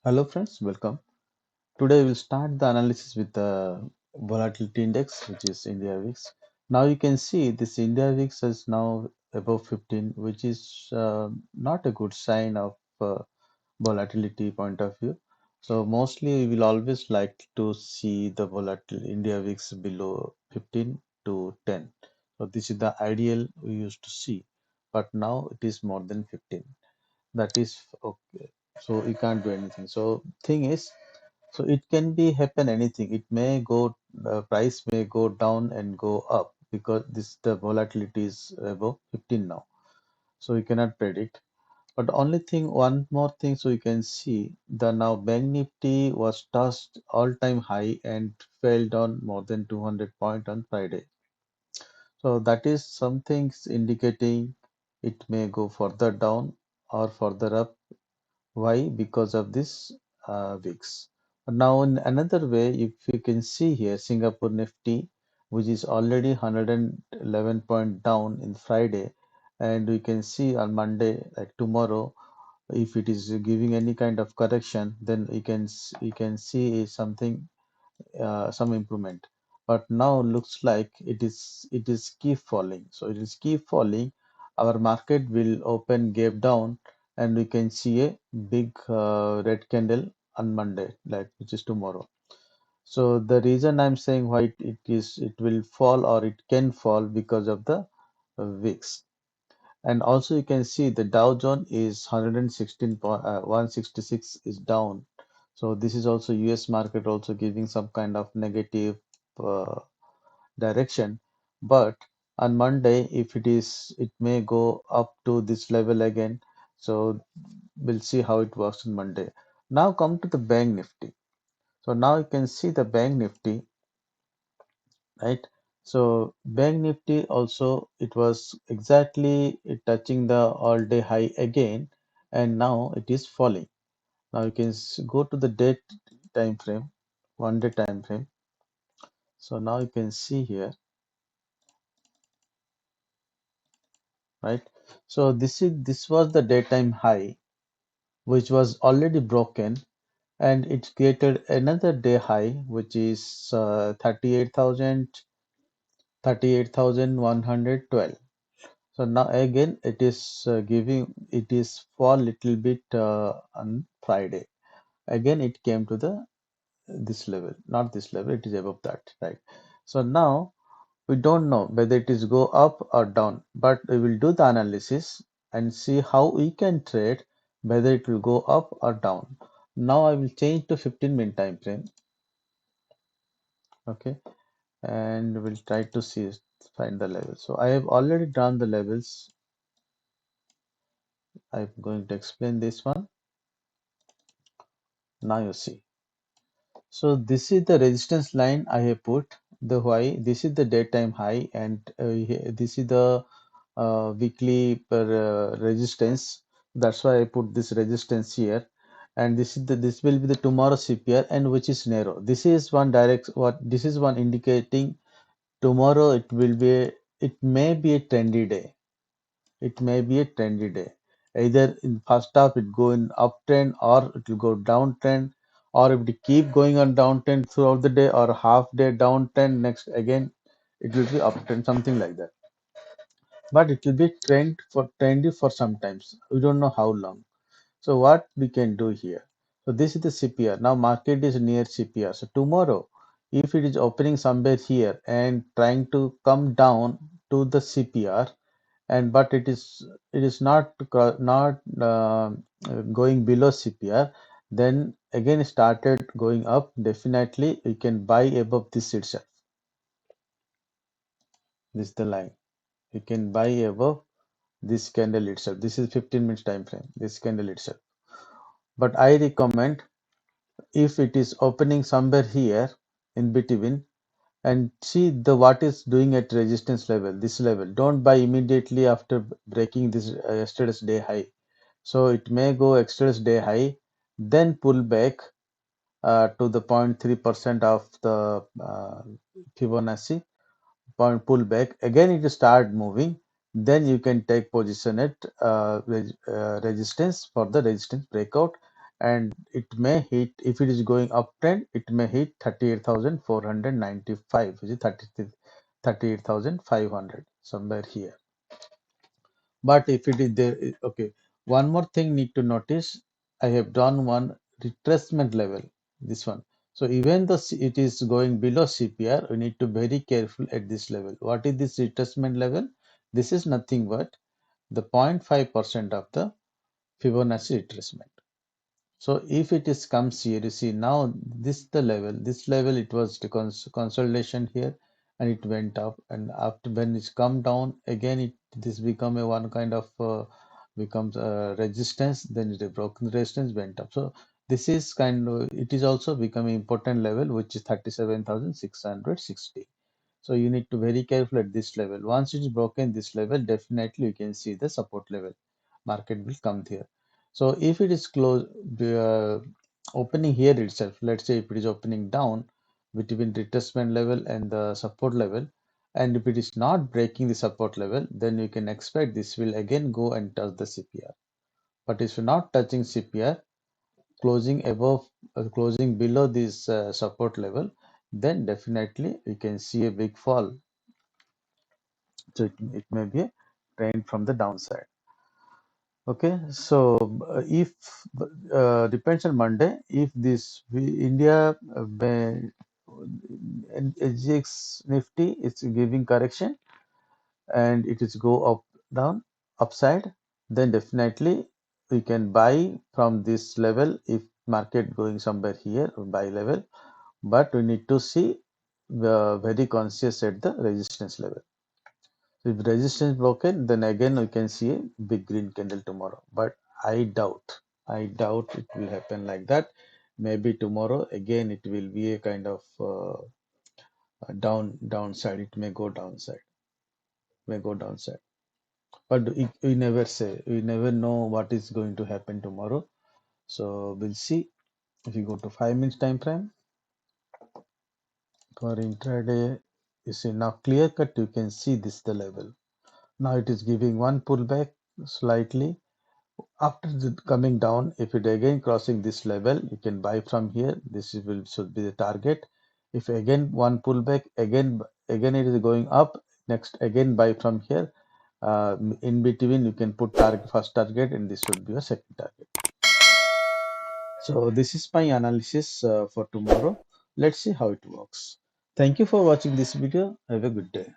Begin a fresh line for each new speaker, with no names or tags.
Hello friends, welcome. Today we'll start the analysis with the volatility index, which is India VIX. Now you can see this India VIX is now above 15, which is not a good sign of volatility point of view. So mostly we will always like to see the volatile India VIX below 15 to 10. So this is the ideal we used to see, but now it is more than 15. That is okay. So you can't do anything. So thing is, so it can be happen anything. It may go, the price may go down and go up because this the volatility is above 15 now. So you cannot predict. But only thing, one more thing, so you can see the now Bank Nifty was touched all-time high and fell down more than 200 point on Friday. So that is something indicating it may go further down or further up. Why? Because of this VIX. Now, in another way, if you can see here, Singapore Nifty, which is already 111 point down in Friday, and we can see on Monday, like tomorrow, if it is giving any kind of correction, then you can see something some improvement. But now looks like it is keep falling. So it is keep falling. Our market will open gap down, and we can see a big red candle on Monday, like which is tomorrow. So the reason I'm saying why it will fall or it can fall because of the VIX. And also you can see the Dow Jones is 116 166 is down. So this is also US market also giving some kind of negative uh, direction. But on Monday, if it may go up to this level again. So we'll see how it works on Monday. Now come to the Bank Nifty. So now you can see the Bank Nifty, right? So Bank Nifty also it was exactly touching the all-day high again, and now it is falling. Now you can go to the day time frame, 1 day time frame. So now you can see here, right? So this was the daytime high, which was already broken, and it created another day high, which is 38,112. So now again it is giving it is fall little bit on Friday. Again it came to the this level, not this level, it is above that, right? So now we don't know whether it is go up or down, but we will do the analysis and see how we can trade whether it will go up or down. Now I will change to 15-minute time frame, okay, and we'll try to see find the level. So I have already drawn the levels. I'm going to explain this one. Now you see. So this is the resistance line I have put. The why this is the daytime high, and this is the weekly per resistance. That's why I put this resistance here. And this will be the tomorrow CPR, and which is narrow. This is one direct what this is one indicating tomorrow it will be it may be a trendy day. It may be a trendy day. Either in first half it go in uptrend or it will go downtrend, or if it keep going on downtrend throughout the day or half day downtrend, next again it will be uptrend, something like that. But it will be trendy for sometimes. We don't know how long. So what we can do here? So this is the CPR. Now market is near CPR. So tomorrow, if it is opening somewhere here and trying to come down to the CPR, and but it is not going below CPR, then again started going up. Definitely, you can buy above this itself. This is the line. You can buy above this candle itself. This is 15 minutes time frame. This candle itself. But I recommend if it is opening somewhere here in between and see the what is doing at resistance level, this level. Don't buy immediately after breaking this yesterday's day high. So it may go yesterday's day high, then pull back to the 0.3% of the Fibonacci point pull back. Again, it start moving. Then you can take position at resistance for the resistance breakout, and it may hit, if it is going uptrend, it may hit 38,495, which is 38,500 somewhere here. But if it is there, okay. One more thing need to notice, I have done one retracement level, this one. So even though it is going below CPR, we need to be very careful at this level. What is this retracement level? This is nothing but the 0.5% of the Fibonacci retracement. So if it is comes here, you see now this level it was the consolidation here, and it went up, and after when it's come down again, this become a one kind of becomes a resistance, then it a broken resistance, went up. So this is kind of, it is also becoming important level, which is 37,660. So you need to very careful at this level. Once it is broken this level, definitely you can see the support level. Market will come here. So if it is close, opening here itself, let's say if it is opening down between retracement level and the support level, and if it is not breaking the support level, then you can expect this will again go and touch the CPR. But if not touching CPR, closing above, closing below this support level, then definitely we can see a big fall. So it may be a trend from the downside. Okay, so if depends on Monday, if this India and SGX Nifty is giving correction and it is go up down upside, then definitely we can buy from this level. If market going somewhere here, buy level, but we need to see very conscious at the resistance level. If resistance broken, then again we can see a big green candle tomorrow. But I doubt it will happen like that. Maybe tomorrow again it will be a kind of downside. It may go downside, may go downside. But we never say, we never know what is going to happen tomorrow. So we'll see. If you go to 5 minutes time frame for intraday, you see now clear cut. You can see this the level. Now it is giving one pullback slightly. After coming down, if it again crossing this level, you can buy from here. This will should be the target. If again one pullback, again it is going up. Next again buy from here. In between, you can put target first target, and this should be a second target. So this is my analysis for tomorrow. Let's see how it works. Thank you for watching this video. Have a good day.